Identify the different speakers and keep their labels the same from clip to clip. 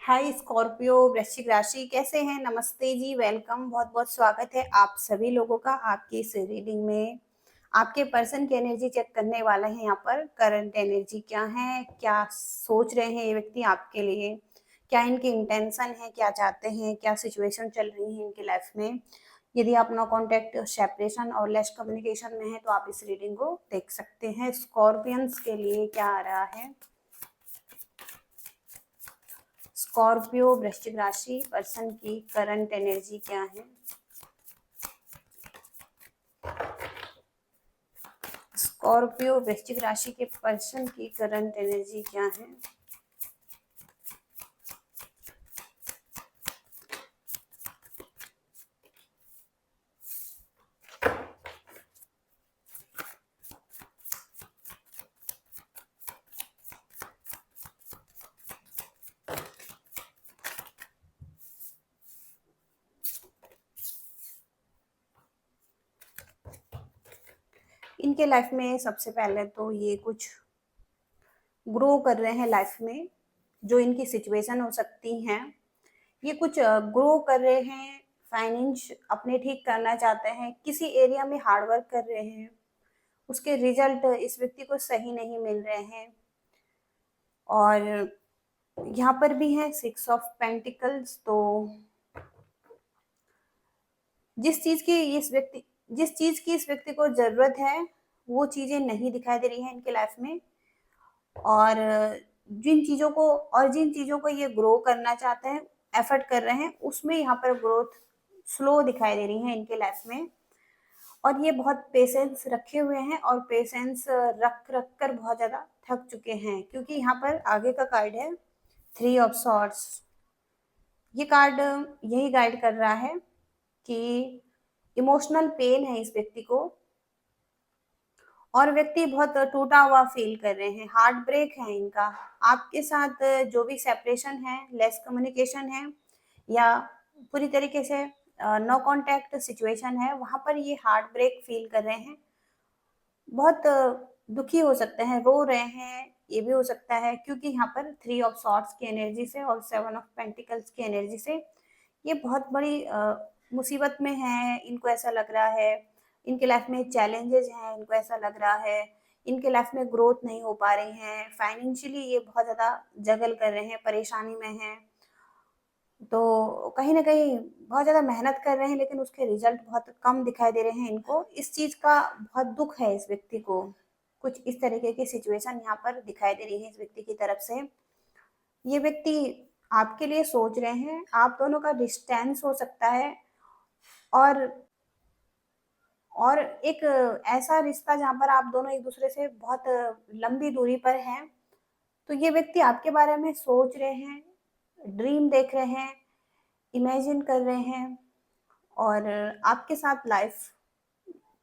Speaker 1: हाय Scorpio वृश्चिक राशि कैसे हैं। नमस्ते जी, वेलकम, बहुत बहुत स्वागत है आप सभी लोगों का आपकी इस रीडिंग में। आपके पर्सन की एनर्जी चेक करने वाले हैं। यहाँ पर करंट एनर्जी क्या है, क्या सोच रहे हैं ये व्यक्ति आपके लिए, क्या इनकी इंटेंशन है, क्या चाहते हैं, क्या सिचुएशन चल रही है इनकी लाइफ में। यदि आप नो कॉन्टेक्ट, सेपरेशन और लेस कम्युनिकेशन में है तो आप इस रीडिंग को देख सकते हैं। स्कॉर्पियंस के लिए क्या आ रहा है। स्कॉर्पियो वृश्चिक राशि पर्सन की करंट एनर्जी क्या है। स्कॉर्पियो वृश्चिक राशि के पर्सन की करंट एनर्जी क्या है। इनके लाइफ में सबसे पहले तो ये कुछ ग्रो कर रहे हैं लाइफ में। जो इनकी सिचुएशन हो सकती हैं, ये कुछ ग्रो कर रहे हैं, फाइनेंस अपने ठीक करना चाहते हैं, किसी एरिया में हार्ड वर्क कर रहे हैं, उसके रिजल्ट इस व्यक्ति को सही नहीं मिल रहे हैं। और यहाँ पर भी है 6 ऑफ पेंटिकल्स। तो जिस चीज की इस व्यक्ति को जरूरत है वो चीजें नहीं दिखाई दे रही हैं इनके लाइफ में। और जिन चीजों को ये ग्रो करना चाहते हैं, एफर्ट कर रहे हैं, उसमें यहाँ पर ग्रोथ स्लो दिखाई दे रही है इनके लाइफ में। और ये बहुत पेशेंस रखे हुए हैं और पेशेंस रख रख कर बहुत ज्यादा थक चुके हैं, क्योंकि यहाँ पर आगे का कार्ड है 3 ऑफ सॉर्ड्स। ये कार्ड यही गाइड कर रहा है कि इमोशनल पेन है इस व्यक्ति को, और व्यक्ति बहुत टूटा हुआ फील कर रहे हैं, हार्ट ब्रेक है इनका। आपके साथ जो भी सेपरेशन है, लेस कम्युनिकेशन है, या पूरी तरीके से नो कांटेक्ट सिचुएशन है, वहां पर ये हार्ट ब्रेक फील कर रहे हैं। बहुत दुखी हो सकते हैं, रो रहे हैं, ये भी हो सकता है, क्योंकि यहाँ पर 3 ऑफ सॉर्ड्स की एनर्जी से और 7 ऑफ पेंटिकल्स की एनर्जी से ये बहुत बड़ी मुसीबत में है। इनको ऐसा लग रहा है इनके लाइफ में चैलेंजेस हैं, इनको ऐसा लग रहा है इनके लाइफ में ग्रोथ नहीं हो पा रही हैं, फाइनेंशियली ये बहुत ज़्यादा जगल कर रहे हैं, परेशानी में हैं। तो कहीं ना कहीं बहुत ज़्यादा मेहनत कर रहे हैं, लेकिन उसके रिजल्ट बहुत कम दिखाई दे रहे हैं इनको। इस चीज़ का बहुत दुख है इस व्यक्ति को। कुछ इस तरीके की सिचुएशन यहाँ पर दिखाई दे रही है इस व्यक्ति की तरफ से। ये व्यक्ति आपके लिए सोच रहे हैं, आप दोनों का डिस्टेंस हो सकता है, और एक ऐसा रिश्ता जहाँ पर आप दोनों एक दूसरे से बहुत लंबी दूरी पर हैं। तो ये व्यक्ति आपके बारे में सोच रहे हैं, ड्रीम देख रहे हैं, इमेजिन कर रहे हैं, और आपके साथ लाइफ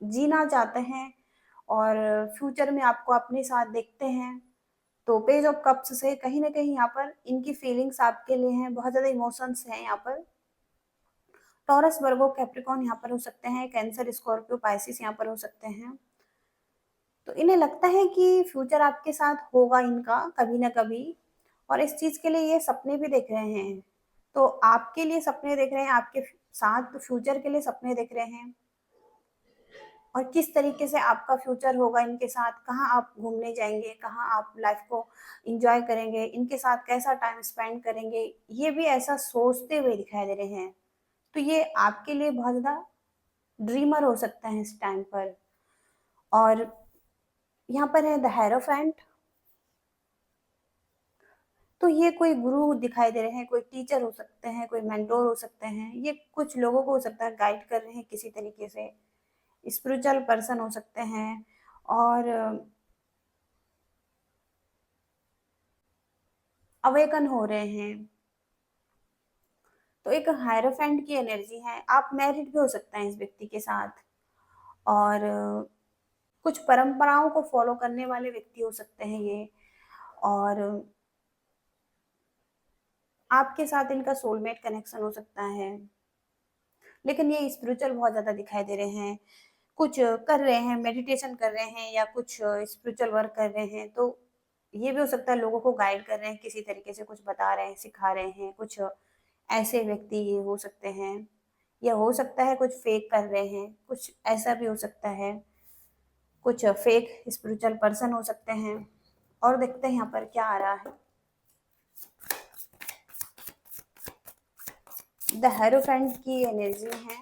Speaker 1: जीना चाहते हैं, और फ्यूचर में आपको अपने साथ देखते हैं। तो पेज ऑफ कप्स से कहीं ना कहीं यहाँ पर इनकी फीलिंग्स आपके लिए हैं, बहुत ज़्यादा इमोशंस हैं यहाँ पर। टॉरस, वर्गो, कैप्रिकॉर्न यहाँ पर हो सकते हैं, कैंसर, स्कॉर्पियो, पाइसिस यहाँ पर हो सकते हैं। तो इन्हें लगता है कि फ्यूचर आपके साथ होगा इनका कभी ना कभी, और इस चीज़ के लिए ये सपने भी देख रहे हैं। तो आपके लिए सपने देख रहे हैं, आपके साथ फ्यूचर के लिए सपने देख रहे हैं, और किस तरीके से आपका फ्यूचर होगा इनके साथ, कहाँ आप घूमने जाएंगे, कहाँ आप लाइफ को इंजॉय करेंगे, इनके साथ कैसा टाइम स्पेंड करेंगे, ये भी ऐसा सोचते हुए दिखाई दे रहे हैं। तो ये आपके लिए बहुत ज़्यादा ड्रीमर हो सकता है इस टाइम पर। और यहाँ पर है द हेरोफेंट। तो ये कोई गुरु दिखाई दे रहे हैं, कोई टीचर हो सकते हैं, कोई मेंटोर हो सकते हैं, ये कुछ लोगों को हो सकता है गाइड कर रहे हैं किसी तरीके से, स्पिरिचुअल पर्सन हो सकते हैं। और अवेकन हो रहे हैं। तो एक हायरोफेंट की एनर्जी है, आप मैरिड भी हो सकते हैं इस व्यक्ति के साथ, और कुछ परंपराओं को फॉलो करने वाले व्यक्ति हो सकते हैं ये। और आपके साथ इनका सोलमेट कनेक्शन हो सकता है, लेकिन ये स्पिरिचुअल बहुत ज़्यादा दिखाई दे रहे हैं, कुछ कर रहे हैं, मेडिटेशन कर रहे हैं, या कुछ स्पिरिचुअल वर्क कर रहे हैं। तो ये भी हो सकता है लोगों को गाइड कर रहे हैं, किसी तरीके से कुछ बता रहे हैं, सिखा रहे हैं, कुछ ऐसे व्यक्ति ये हो सकते हैं, या हो सकता है कुछ फेक कर रहे हैं, कुछ ऐसा भी हो सकता है, कुछ फेक स्पिरिचुअल पर्सन हो सकते हैं। और देखते हैं यहाँ पर क्या आ रहा है। द हेरोफेंट की एनर्जी है,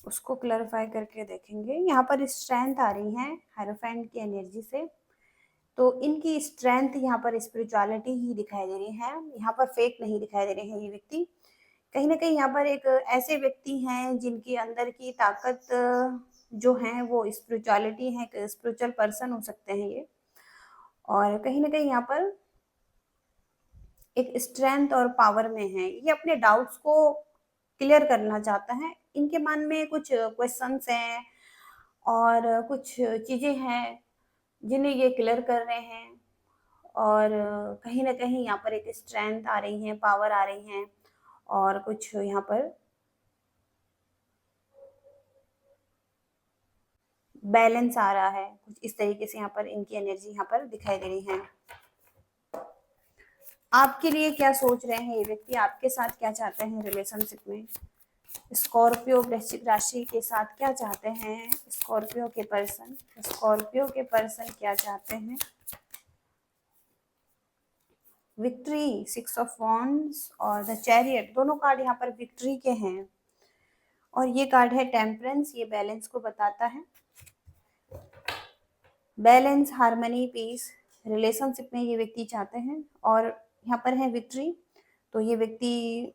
Speaker 1: उसको क्लैरिफाई करके देखेंगे। यहाँ पर स्ट्रेंथ आ रही है हेरोफेंट की एनर्जी से, तो इनकी स्ट्रेंथ यहाँ पर स्पिरिचुअलिटी ही दिखाई दे रही है, यहाँ पर फेक नहीं दिखाई दे रहे हैं ये व्यक्ति। कहीं ना कहीं यहाँ पर एक ऐसे व्यक्ति हैं जिनकी अंदर की ताकत जो है वो स्पिरिचुअलिटी है, एक स्पिरिचुअल पर्सन हो सकते हैं ये। और कहीं ना कहीं यहाँ पर एक स्ट्रेंथ और पावर में है, ये अपने डाउट्स को क्लियर करना चाहता है। इनके मन में कुछ क्वेश्चंस हैं और कुछ चीजें हैं जिन्हें ये क्लियर कर रहे हैं। और कहीं ना कहीं यहाँ पर एक स्ट्रेंथ आ रही है, पावर आ रही है, और कुछ यहाँ पर बैलेंस आ रहा है। कुछ इस तरीके से यहाँ पर इनकी एनर्जी यहाँ पर दिखाई दे रही है। आपके लिए क्या सोच रहे हैं ये व्यक्ति, आपके साथ क्या चाहते हैं रिलेशनशिप में? स्कॉर्पियो वृश्चिक राशि के साथ क्या चाहते हैं स्कॉर्पियो के पर्सन? स्कॉर्पियो के पर्सन क्या चाहते हैं? विक्ट्री, 6 ऑफ वॉन्ड्स और द चैरियट, दोनों कार्ड यहाँ पर विक्ट्री के हैं। और ये कार्ड है टेम्परेंस, ये बैलेंस को बताता है। बैलेंस, हार्मनी, पीस रिलेशनशिप में ये व्यक्ति चाहते हैं। और यहाँ पर है विक्ट्री, तो ये व्यक्ति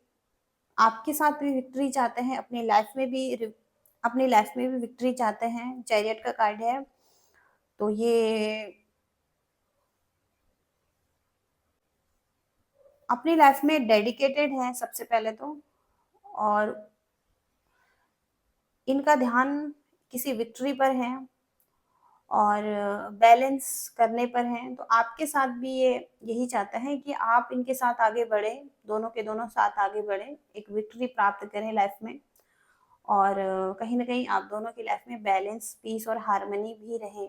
Speaker 1: आपके साथ भी विक्ट्री चाहते हैं, अपनी लाइफ में भी विक्ट्री चाहते हैं। चैरियट का कार्ड है, तो ये अपनी लाइफ में डेडिकेटेड है सबसे पहले तो, और इनका ध्यान किसी विक्ट्री पर है और बैलेंस करने पर है। तो आपके साथ भी ये यही चाहता है कि आप इनके साथ आगे बढ़े, दोनों के दोनों साथ आगे बढ़े, एक विक्ट्री प्राप्त करें लाइफ में। और कहीं ना कहीं आप दोनों की लाइफ में बैलेंस, पीस और हार्मनी भी रहे।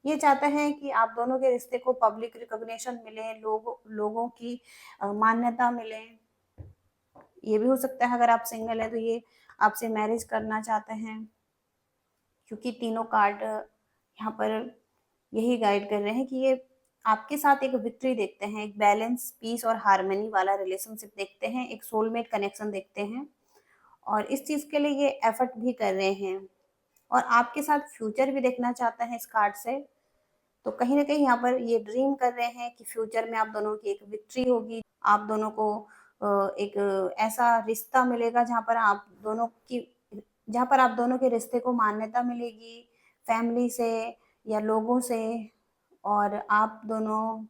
Speaker 1: ये चाहता है कि आप दोनों के रिश्ते को पब्लिक रिकॉग्निशन मिले, लोगों की मान्यता मिले। ये भी हो सकता है अगर आप सिंगल है तो ये आपसे मैरिज करना चाहते हैं, क्योंकि तीनों कार्ड यहाँ पर यही गाइड कर रहे हैं कि ये आपके साथ एक विक्ट्री देखते हैं, एक बैलेंस, पीस और हार्मनी वाला रिलेशनशिप देखते हैं, एक सोलमेट कनेक्शन देखते हैं। और इस चीज के लिए ये एफर्ट भी कर रहे हैं, और आपके साथ फ्यूचर भी देखना चाहता है इस कार्ड से। तो कहीं ना कहीं यहाँ पर ये ड्रीम कर रहे हैं कि फ्यूचर में आप दोनों की एक विक्ट्री होगी, आप दोनों को एक ऐसा रिश्ता मिलेगा जहाँ पर आप दोनों के रिश्ते को मान्यता मिलेगी, फैमिली से या लोगों से, और आप दोनों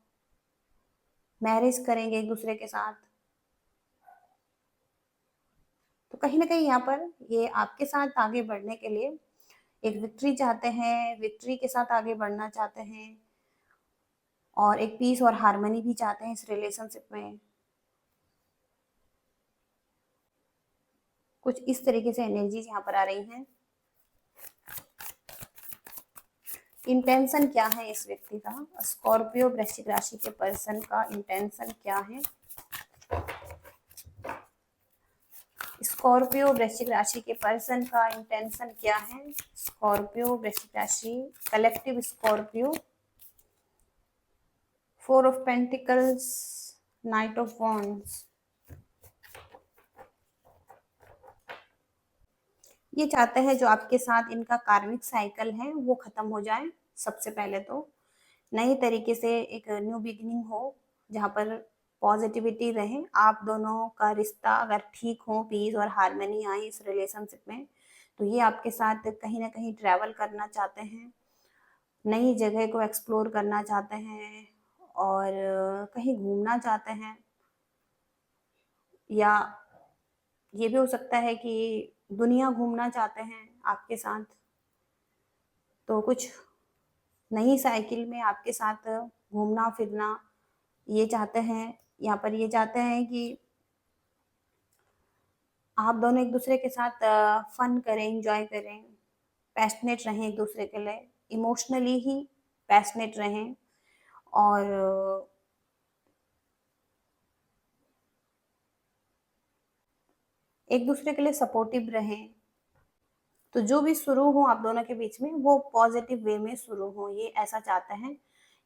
Speaker 1: मैरिज करेंगे एक दूसरे के साथ। तो कहीं ना कहीं यहाँ पर ये आपके साथ आगे बढ़ने के लिए एक विक्ट्री चाहते हैं, विक्ट्री के साथ आगे बढ़ना चाहते हैं, और एक पीस और हार्मनी भी चाहते हैं इस रिलेशनशिप में। कुछ इस तरीके से एनर्जीज यहाँ पर आ रही हैं। इंटेंशन क्या है इस व्यक्ति का? स्कॉर्पियो वृश्चिक राशि के पर्सन का इंटेंशन क्या है? स्कॉर्पियो वृश्चिक राशि के पर्सन का इंटेंशन क्या है? स्कॉर्पियो वृश्चिक राशि, collective Scorpio, 4 of pentacles, night of wands. ये चाहते हैं जो आपके साथ इनका कार्मिक साइकिल है वो खत्म हो जाए। सबसे पहले तो नई तरीके से एक न्यू बिगिनिंग हो, जहाँ पर पॉजिटिविटी रहे, आप दोनों का रिश्ता अगर ठीक हो, पीस और हार्मनी आए इस रिलेशनशिप में। तो ये आपके साथ कहीं ना कहीं ट्रैवल करना चाहते हैं, नई जगह को एक्सप्लोर करना चाहते हैं, और कहीं घूमना चाहते हैं, या ये भी हो सकता है कि दुनिया घूमना चाहते हैं आपके साथ। तो कुछ नई साइकिल में आपके साथ घूमना फिरना ये चाहते हैं। यहाँ पर ये चाहते हैं कि, आप दोनों एक दूसरे के साथ फन करें, एंजॉय करें, पैशनेट रहें एक दूसरे के लिए, इमोशनली ही पैशनेट रहें, और एक दूसरे के लिए सपोर्टिव रहें। तो जो भी शुरू हो आप दोनों के बीच में वो पॉजिटिव वे में शुरू हो, ये ऐसा चाहते हैं।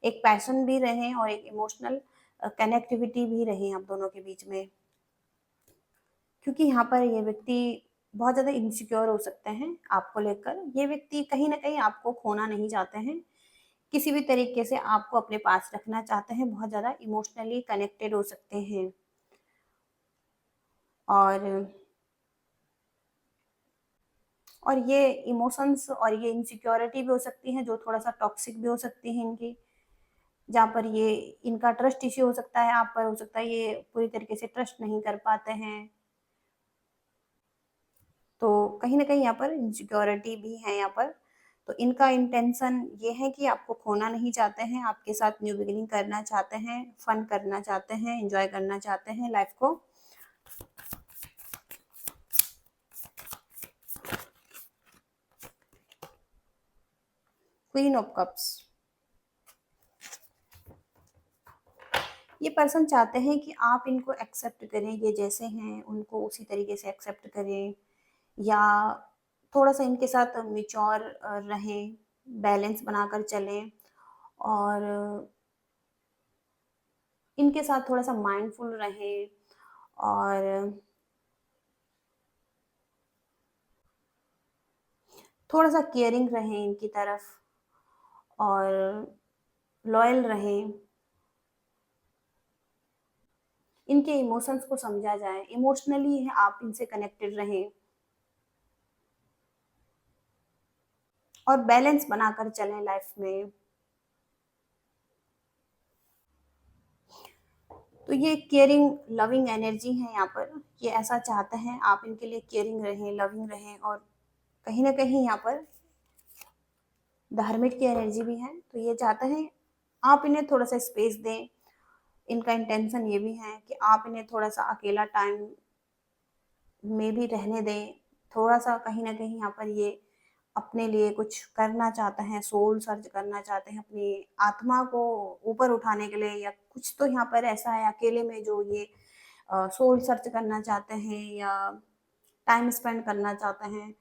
Speaker 1: एक पैशन भी रहे और एक इमोशनल कनेक्टिविटी भी रहे आप दोनों के बीच में, क्योंकि यहाँ पर ये व्यक्ति बहुत ज़्यादा इनसिक्योर हो सकते हैं आपको लेकर। ये व्यक्ति कहीं ना कहीं आपको खोना नहीं चाहते हैं, किसी भी तरीके से आपको अपने पास रखना चाहते हैं, बहुत ज़्यादा इमोशनली कनेक्टेड हो सकते हैं। और ये इमोशंस और ये इनसिक्योरिटी भी हो सकती है जो थोड़ा सा टॉक्सिक भी हो सकती है इनकी, जहाँ पर ये इनका ट्रस्ट इश्यू हो सकता है आप पर, हो सकता है ये पूरी तरीके से ट्रस्ट नहीं कर पाते हैं। तो कहीं न कहीं यहाँ पर इनसिक्योरिटी भी है यहाँ पर। तो इनका इंटेंशन ये है कि आपको खोना नहीं चाहते हैं, आपके साथ न्यू बिगिनिंग करना चाहते हैं, फन करना चाहते हैं, एन्जॉय करना चाहते हैं लाइफ को। क्वीन ऑफ कप्स, ये पर्सन चाहते हैं कि आप इनको एक्सेप्ट करें, ये जैसे हैं उनको उसी तरीके से एक्सेप्ट करें, या थोड़ा सा इनके साथ मैच्योर रहें, बैलेंस बनाकर चलें, और इनके साथ थोड़ा सा माइंडफुल रहें, और थोड़ा सा केयरिंग रहें इनकी तरफ, और लॉयल रहें। इनके इमोशंस को समझा जाए, इमोशनली आप इनसे कनेक्टेड रहें, और बैलेंस बनाकर चलें लाइफ में। तो ये केयरिंग लविंग एनर्जी है यहाँ पर, ये ऐसा चाहते हैं आप इनके लिए केयरिंग रहें, लविंग रहें, और कहीं ना कहीं यहाँ पर धार्मिक की एनर्जी भी है। तो ये चाहते हैं आप इन्हें थोड़ा सा स्पेस दें। इनका इंटेंशन ये भी है कि आप इन्हें थोड़ा सा अकेला टाइम में भी रहने दें, थोड़ा सा कहीं ना कहीं यहाँ पर ये अपने लिए कुछ करना चाहते हैं, सोल सर्च करना चाहते हैं अपनी आत्मा को ऊपर उठाने के लिए, या कुछ तो यहाँ पर ऐसा है अकेले में जो ये सोल सर्च करना चाहते हैं, या टाइम स्पेंड करना चाहते हैं,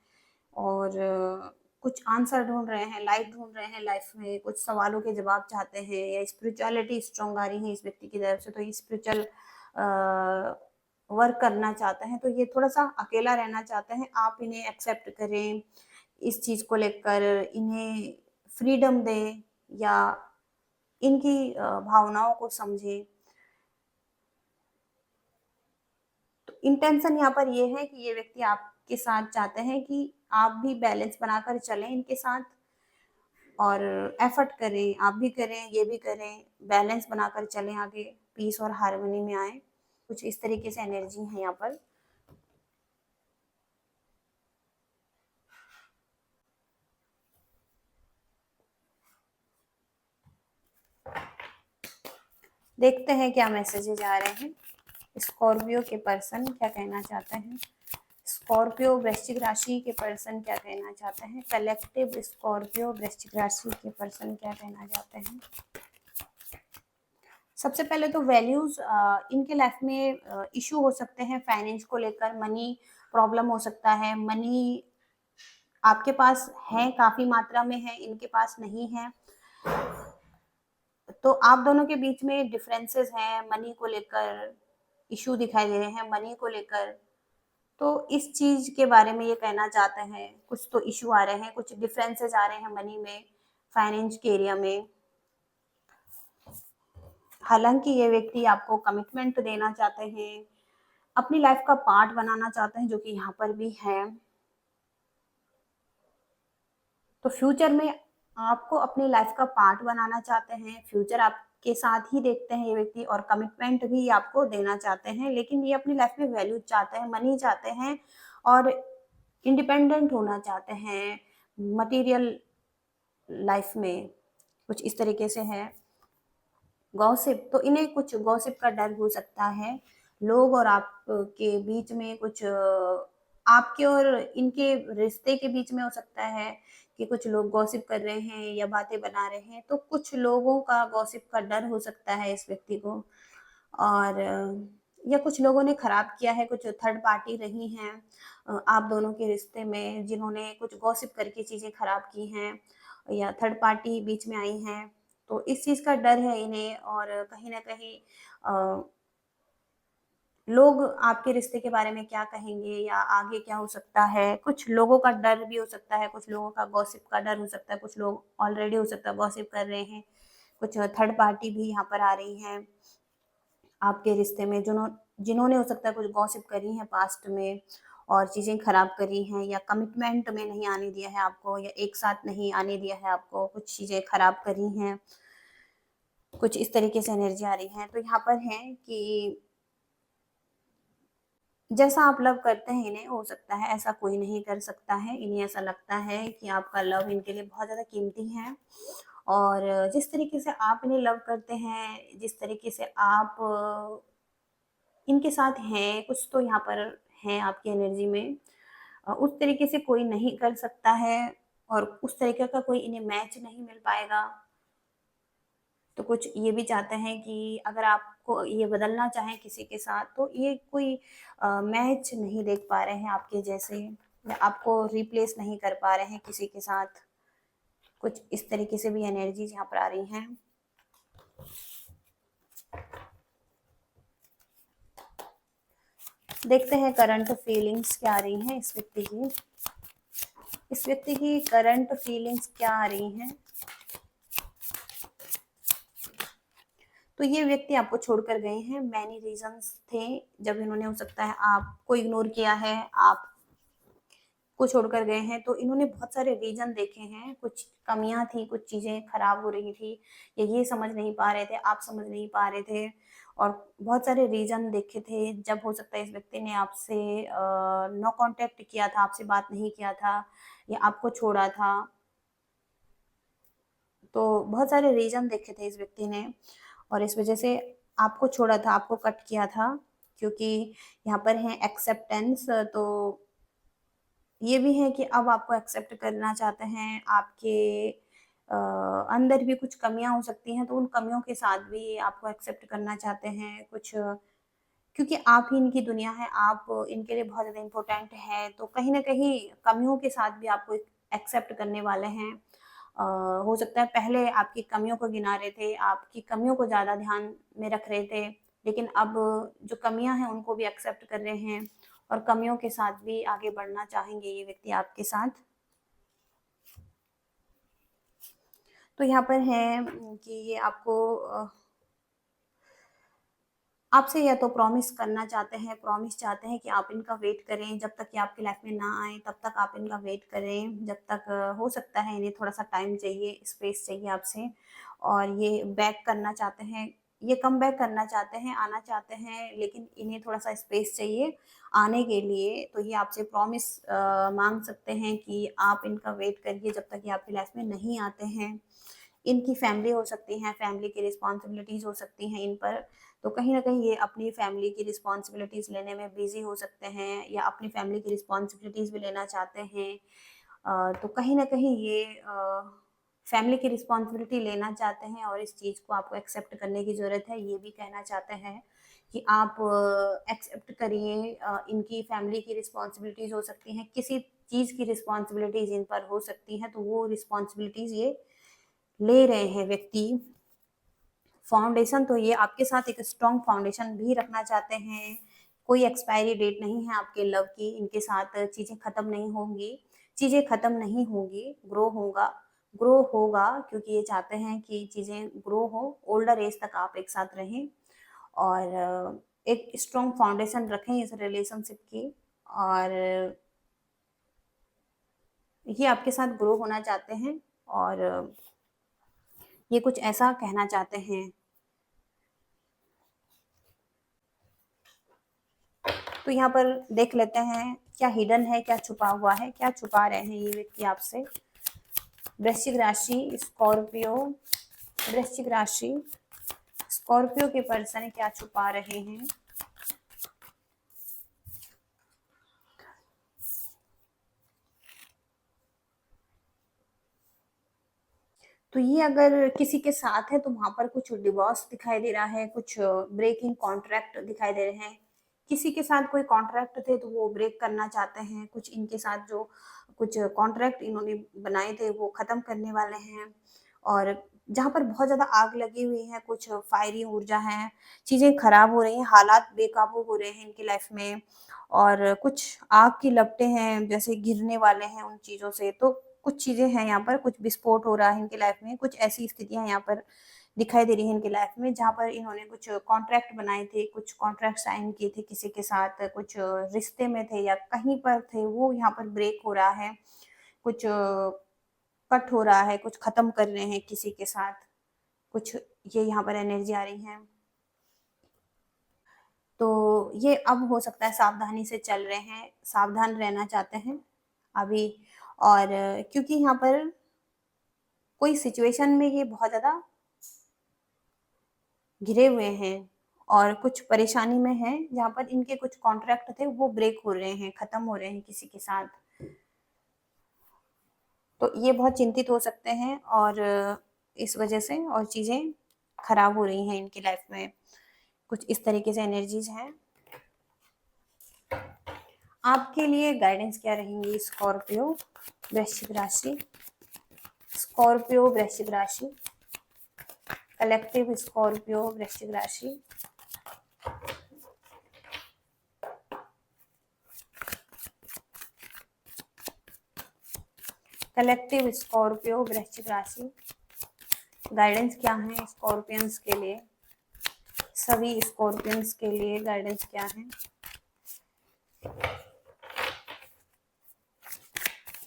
Speaker 1: और कुछ आंसर ढूंढ रहे हैं, लाइट ढूंढ रहे हैं लाइफ में, कुछ सवालों के जवाब चाहते हैं, या स्पिरिचुअलिटी स्ट्रॉन्ग आ रही है इस व्यक्ति की तरफ से, तो ये स्पिरिचुअल वर्क करना चाहते हैं। तो ये थोड़ा सा अकेला रहना चाहते हैं, आप इन्हें एक्सेप्ट करें, इस चीज़ को लेकर इन्हें फ्रीडम दें, या इनकी भावनाओं को समझें। तो इंटेंशन यहाँ पर ये है कि ये व्यक्ति आपके साथ चाहते हैं कि आप भी बैलेंस बनाकर चलें इनके साथ, और एफर्ट करें, आप भी करें, ये भी करें, बैलेंस बनाकर चलें आगे, पीस और हार्मनी में आए। कुछ इस तरीके से एनर्जी है यहाँ पर। देखते हैं क्या मैसेजेज आ रहे हैं। स्कॉर्पियो के पर्सन क्या कहना चाहते हैं, स्कॉर्पियो वृश्चिक राशि के पर्सन क्या कहना चाहते हैं, कलेक्टिव स्कॉर्पियो वृश्चिक राशि के पर्सन क्या कहना चाहते हैं। सबसे पहले तो वैल्यूज इनके लाइफ में इशू हो सकते हैं, फाइनेंस को लेकर मनी प्रॉब्लम हो सकता है। मनी आपके पास है, काफी मात्रा में है, इनके पास नहीं है, तो आप दोनों के बीच में डिफरेंसेस हैं मनी को लेकर, इशू दिखाई दे रहे हैं मनी को लेकर। तो इस चीज के बारे में ये कहना चाहते हैं, कुछ तो इशू आ रहे हैं, कुछ डिफरेंसेस आ रहे हैं मनी में, फाइनेंस के एरिया में। हालांकि ये व्यक्ति आपको कमिटमेंट देना चाहते हैं, अपनी लाइफ का पार्ट बनाना चाहते हैं, जो कि यहाँ पर भी है। तो फ्यूचर में आपको अपनी लाइफ का पार्ट बनाना चाहते हैं, फ्यूचर आपके साथ ही देखते हैं ये व्यक्ति, और कमिटमेंट भी आपको देना चाहते हैं, लेकिन ये अपनी लाइफ में वैल्यू चाहते हैं, मनी चाहते हैं, और इंडिपेंडेंट होना चाहते हैं मटेरियल लाइफ में। कुछ इस तरीके से है। गॉसिप, तो इन्हें कुछ गॉसिप का डर हो सकता है, लोग और आप के बीच में कुछ आपके और इनके रिश्ते के बीच में हो सकता है कि कुछ लोग गॉसिप कर रहे हैं या बातें बना रहे हैं, तो कुछ लोगों का गॉसिप का डर हो सकता है इस व्यक्ति को। और या कुछ लोगों ने खराब किया है, कुछ थर्ड पार्टी रही हैं आप दोनों के रिश्ते में, जिन्होंने कुछ गॉसिप करके चीजें खराब की हैं या थर्ड पार्टी बीच में आई हैं। तो इस चीज का डर है इन्हें, और कहीं ना कहीं लोग आपके रिश्ते के बारे में क्या कहेंगे या आगे क्या हो सकता है, कुछ लोगों का डर भी हो सकता है, कुछ लोगों का गॉसिप का डर हो सकता है, कुछ लोग ऑलरेडी हो सकता है गॉसिप कर रहे हैं, कुछ थर्ड पार्टी भी यहाँ पर आ रही हैं आपके रिश्ते में, जिन्होंने हो सकता है कुछ गॉसिप करी है पास्ट में और चीजें खराब करी हैं, या कमिटमेंट में नहीं आने दिया है आपको, या एक साथ नहीं आने दिया है आपको, कुछ चीजें खराब करी हैं, कुछ इस तरीके से एनर्जी आ रही है। तो यहाँ पर है कि जैसा आप लव करते हैं इन्हें, हो सकता है ऐसा कोई नहीं कर सकता है। इन्हें ऐसा लगता है कि आपका लव इनके लिए बहुत ज़्यादा कीमती है, और जिस तरीके से आप इन्हें लव करते हैं, जिस तरीके से आप इनके साथ हैं, कुछ तो यहाँ पर है आपकी एनर्जी में, उस तरीके से कोई नहीं कर सकता है, और उस तरीके का कोई इन्हें मैच नहीं मिल पाएगा। तो कुछ ये भी चाहते हैं कि अगर आपको ये बदलना चाहें किसी के साथ, तो ये कोई मैच नहीं देख पा रहे हैं आपके जैसे, या आपको रिप्लेस नहीं कर पा रहे हैं किसी के साथ। कुछ इस तरीके से भी एनर्जीज यहाँ पर आ रही हैं। देखते हैं करंट फीलिंग्स क्या आ रही हैं इस व्यक्ति की। इस व्यक्ति की करंट फीलिंग्स क्या आ रही हैं। तो ये व्यक्ति आपको छोड़कर गए हैं, मैनी रीजंस थे जब इन्होंने हो सकता है आपको इग्नोर किया है, आप को छोड़कर गए हैं। तो इन्होंने बहुत सारे रीजन देखे हैं, कुछ कमियां थी, कुछ चीजें खराब हो रही थी, या ये समझ नहीं पा रहे थे, आप समझ नहीं पा रहे थे, और बहुत सारे रीजन देखे थे जब हो सकता है इस व्यक्ति ने आपसे नो कांटेक्ट किया था, आपसे बात नहीं किया था, या आपको छोड़ा था। तो बहुत सारे रीजन देखे थे इस व्यक्ति ने, और इस वजह से आपको छोड़ा था, आपको कट किया था, क्योंकि यहाँ पर है एक्सेप्टेंस। तो ये भी है कि अब आपको एक्सेप्ट करना चाहते हैं, आपके अंदर भी कुछ कमियां हो सकती हैं, तो उन कमियों के साथ भी आपको एक्सेप्ट करना चाहते हैं कुछ, क्योंकि आप ही इनकी दुनिया है, आप इनके लिए बहुत ज़्यादा इम्पोर्टेंट है। तो कहीं ना कहीं कमियों के साथ भी आपको एक्सेप्ट करने वाले हैं। हो सकता है पहले आपकी कमियों को गिना रहे थे, आपकी कमियों को ज़्यादा ध्यान में रख रहे थे, लेकिन अब जो कमियां हैं उनको भी एक्सेप्ट कर रहे हैं, और कमियों के साथ भी आगे बढ़ना चाहेंगे ये व्यक्ति आपके साथ। तो यहाँ पर है कि ये आपको आपसे या तो प्रॉमिस करना चाहते हैं, प्रॉमिस चाहते हैं कि आप इनका वेट करें, जब तक ये आपकी लाइफ में ना आए तब तक आप इनका वेट करें, जब तक हो सकता है इन्हें थोड़ा सा टाइम चाहिए, स्पेस चाहिए आपसे, और ये बैक करना चाहते हैं, ये कम बैक करना चाहते हैं, आना चाहते हैं, लेकिन इन्हें थोड़ा सा स्पेस चाहिए आने के लिए। तो ये आपसे प्रॉमिस मांग सकते हैं कि आप इनका वेट करिए जब तक ये आपकी लाइफ में नहीं आते हैं। इनकी फैमिली हो सकती है, फैमिली की रिस्पॉन्सिबिलिटीज हो सकती हैं इन पर, तो कहीं ना कहीं ये अपनी फैमिली की रिस्पॉन्सिबिलिटीज लेने में बिजी हो सकते हैं, या अपनी फैमिली की रिस्पॉन्सिबिलिटीज भी लेना चाहते हैं। तो कहीं ना कहीं ये फैमिली की रिस्पॉन्सिबिलिटी लेना चाहते हैं, और इस चीज़ को आपको एक्सेप्ट करने की ज़रूरत है। ये भी कहना चाहते हैं कि आप एक्सेप्ट करिए, इनकी फैमिली की रिस्पॉन्सिबिलिटीज हो सकती हैं, किसी चीज़ की रिस्पॉन्सिबिलिटीज इन पर हो सकती हैं, तो वो रिस्पॉन्सिबिलिटीज ये ले रहे हैं व्यक्ति। फाउंडेशन तो ये आपके साथ एक स्ट्रॉन्ग फाउंडेशन भी रखना चाहते हैं, कोई एक्सपायरी डेट नहीं है आपके लव की, इनके साथ चीज़ें ख़त्म नहीं होंगी, चीज़ें ख़त्म नहीं होंगी, ग्रो होगा, क्योंकि ये चाहते हैं कि चीज़ें ग्रो हो, ओल्डर एज तक आप एक साथ रहें, और एक स्ट्रॉन्ग फाउंडेशन रखें इस रिलेशनशिप की, और ये आपके साथ ग्रो होना चाहते हैं, और ये कुछ ऐसा कहना चाहते हैं। तो यहाँ पर देख लेते हैं क्या हिडन है, क्या छुपा हुआ है, क्या छुपा रहे हैं ये व्यक्ति आपसे। वृश्चिक राशि, स्कॉर्पियो, वृश्चिक राशि, स्कॉर्पियो के पर्सन क्या छुपा रहे हैं। तो ये अगर किसी के साथ है तो वहाँ पर कुछ डिवोर्स दिखाई दे रहा है, कुछ ब्रेकिंग कॉन्ट्रैक्ट दिखाई दे रहे हैं। किसी के साथ कोई कॉन्ट्रैक्ट थे तो वो ब्रेक करना चाहते हैं, कुछ इनके साथ जो कुछ कॉन्ट्रैक्ट इन्होंने बनाए थे वो खत्म करने वाले हैं। और जहाँ पर बहुत ज़्यादा आग लगी हुई है, कुछ फायरी ऊर्जा है, चीज़ें खराब हो रही हैं, हालात बेकाबू हो रहे हैं इनकी लाइफ में, और कुछ आग की लपटें हैं जैसे गिरने वाले हैं उन चीज़ों से। तो कुछ चीज़ें हैं यहाँ पर, कुछ विस्फोट हो रहा है इनकी लाइफ में, कुछ ऐसी स्थितियाँ यहाँ पर दिखाई दे रही हैं इनकी लाइफ में जहाँ पर इन्होंने कुछ कॉन्ट्रैक्ट बनाए थे, कुछ कॉन्ट्रैक्ट साइन किए थे किसी के साथ, कुछ रिश्ते में थे या कहीं पर थे, वो यहाँ पर ब्रेक हो रहा है, कुछ कट हो रहा है, कुछ खत्म कर रहे हैं किसी के साथ, कुछ ये यहाँ पर एनर्जी आ रही है। तो ये अब हो सकता है सावधानी से चल रहे हैं, सावधान रहना चाहते हैं अभी। और क्योंकि यहाँ पर कोई सिचुएशन में ये बहुत ज़्यादा घिरे हुए हैं और कुछ परेशानी में हैं, जहाँ पर इनके कुछ कॉन्ट्रैक्ट थे वो ब्रेक हो रहे हैं, खत्म हो रहे हैं किसी के साथ। तो ये बहुत चिंतित हो सकते हैं और इस वजह से और चीज़ें खराब हो रही हैं इनकी लाइफ में। कुछ इस तरीके से एनर्जीज़ हैं। आपके लिए गाइडेंस क्या रहेंगी स्कॉर्पियो वृश्चिक राशि? स्कॉर्पियो वृश्चिक राशि, कलेक्टिव स्कॉर्पियो वृश्चिक राशि। कलेक्टिव स्कॉर्पियो वृश्चिक राशि, गाइडेंस क्या है स्कॉर्पियंस के लिए? सभी स्कॉर्पियंस के लिए गाइडेंस क्या है?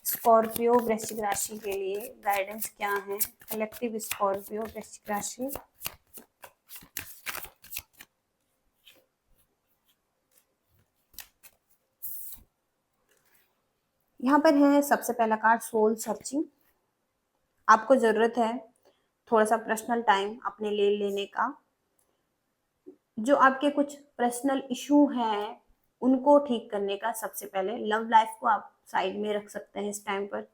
Speaker 1: स्कॉर्पियो वृश्चिक राशि के लिए गाइडेंस क्या है? कलेक्टिव स्कॉर्पियो वृश्चिक राशि। यहाँ पर है सबसे पहला कार्ड सोल सर्चिंग। आपको जरूरत है थोड़ा सा पर्सनल टाइम अपने लिए लेने का। जो आपके कुछ पर्सनल इशू हैं उनको ठीक करने का। सबसे पहले लव लाइफ को आप साइड में रख सकते हैं इस टाइम पर,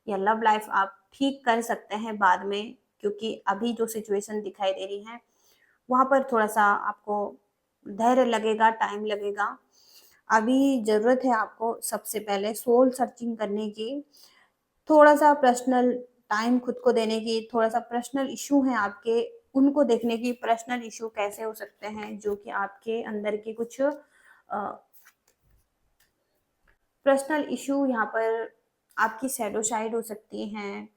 Speaker 1: या लव लाइफ आप ठीक कर सकते हैं बाद में, क्योंकि अभी जो सिचुएशन दिखाई दे रही है वहां पर थोड़ा सा आपको धैर्य लगेगा, टाइम लगेगा। अभी जरूरत है आपको सबसे पहले सोल सर्चिंग करने की, थोड़ा सा पर्सनल टाइम खुद को देने की, थोड़ा सा पर्सनल इशू है आपके उनको देखने की। पर्सनल इशू कैसे हो सकते हैं? जो कि आपके अंदर के कुछ पर्सनल इशू, यहाँ पर आपकी शैडो साइड हो सकती हैं,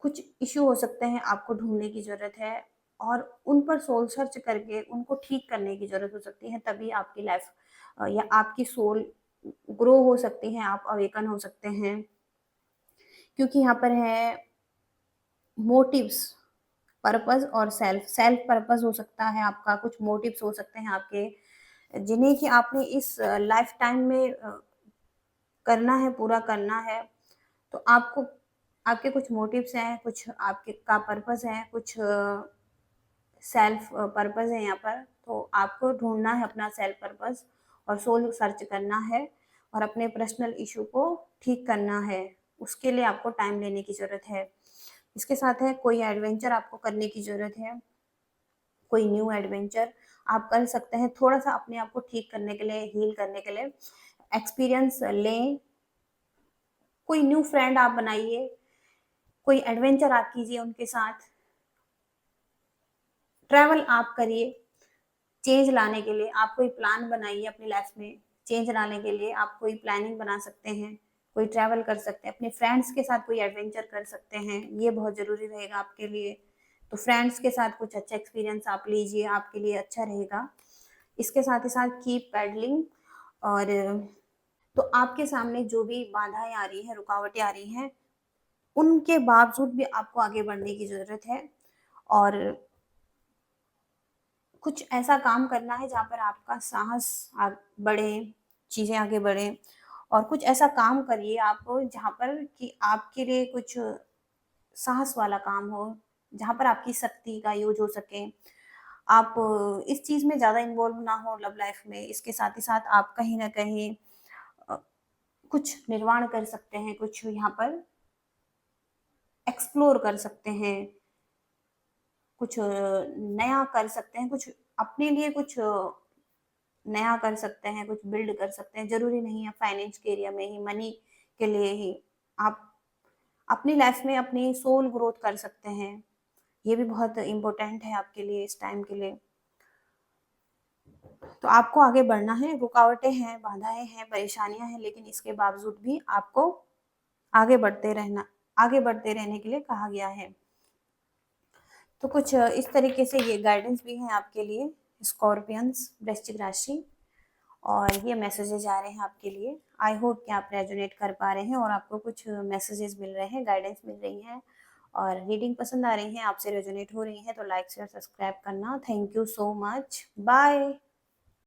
Speaker 1: कुछ इशू हो सकते हैं, आपको ढूंढने की जरूरत है और उन पर सोल सर्च करके उनको ठीक करने की जरूरत हो सकती है। तभी आपकी लाइफ या आपकी सोल ग्रो हो सकती है, आप अवेकन हो सकते हैं। क्योंकि यहाँ पर है मोटिव्स, पर्पस और सेल्फ। सेल्फ पर्पस हो सकता है आपका, कुछ मोटिव्स हो सकते हैं आपके जिन्हें कि आपने इस लाइफ टाइम में करना है, पूरा करना है। तो आपको आपके कुछ मोटिव्स हैं, कुछ आपके का पर्पस है, कुछ सेल्फ पर्पस है यहाँ पर। तो आपको ढूंढना है अपना सेल्फ पर्पस और सोल सर्च करना है और अपने पर्सनल इशू को ठीक करना है। उसके लिए आपको टाइम लेने की ज़रूरत है। इसके साथ है कोई एडवेंचर आपको करने की ज़रूरत है, कोई न्यू एडवेंचर आप कर सकते हैं थोड़ा सा अपने आप को ठीक करने के लिए, हील करने के लिए। एक्सपीरियंस लें, कोई न्यू फ्रेंड आप बनाइए, कोई एडवेंचर आप कीजिए उनके साथ, ट्रैवल आप करिए। चेंज लाने के लिए आप कोई प्लान बनाइए अपनी लाइफ में। चेंज लाने के लिए आप कोई प्लानिंग बना सकते हैं, कोई ट्रैवल कर सकते हैं, अपने फ्रेंड्स के साथ कोई एडवेंचर कर सकते हैं, ये बहुत ज़रूरी रहेगा आपके लिए। तो फ्रेंड्स के साथ कुछ अच्छा एक्सपीरियंस आप लीजिए, आपके लिए अच्छा रहेगा। इसके साथ ही साथ कीप पैडलिंग। और तो आपके सामने जो भी बाधाएं आ रही हैं, रुकावटें आ रही हैं, उनके बावजूद भी आपको आगे बढ़ने की ज़रूरत है और कुछ ऐसा काम करना है जहाँ पर आपका साहस बढ़े, चीज़ें आगे बढ़े। और कुछ ऐसा काम करिए आप जहाँ पर कि आपके लिए कुछ साहस वाला काम हो, जहाँ पर आपकी शक्ति का यूज हो सके। आप इस चीज़ में ज़्यादा इन्वॉल्व ना हो लव लाइफ में। इसके साथ ही साथ आप कहीं न कहीं कुछ निर्माण कर सकते हैं, कुछ यहाँ पर एक्सप्लोर कर सकते हैं, कुछ नया कर सकते हैं, कुछ अपने लिए कुछ नया कर सकते हैं, कुछ बिल्ड कर सकते हैं। ज़रूरी नहीं है फाइनेंस के एरिया में ही, मनी के लिए ही। आप अपनी लाइफ में अपनी सोल ग्रोथ कर सकते हैं। ये भी बहुत इम्पोर्टेंट है आपके लिए इस टाइम के लिए। तो आपको आगे बढ़ना है, रुकावटें हैं, बाधाएँ हैं, परेशानियाँ हैं, लेकिन इसके बावजूद भी आपको आगे बढ़ते रहना, आगे बढ़ते रहने के लिए कहा गया है। तो कुछ इस तरीके से ये गाइडेंस भी है आपके लिए स्कॉर्पियंस, वृश्चिक राशि, और ये मैसेजेस आ रहे हैं आपके लिए। आई होप कि आप रेजोनेट कर पा रहे हैं और आपको कुछ मैसेजेस मिल रहे हैं, गाइडेंस मिल रही है, और रीडिंग पसंद आ रही है, आपसे रेजोनेट हो रही है, तो लाइक शेयर सब्सक्राइब करना। Thank you so much, bye.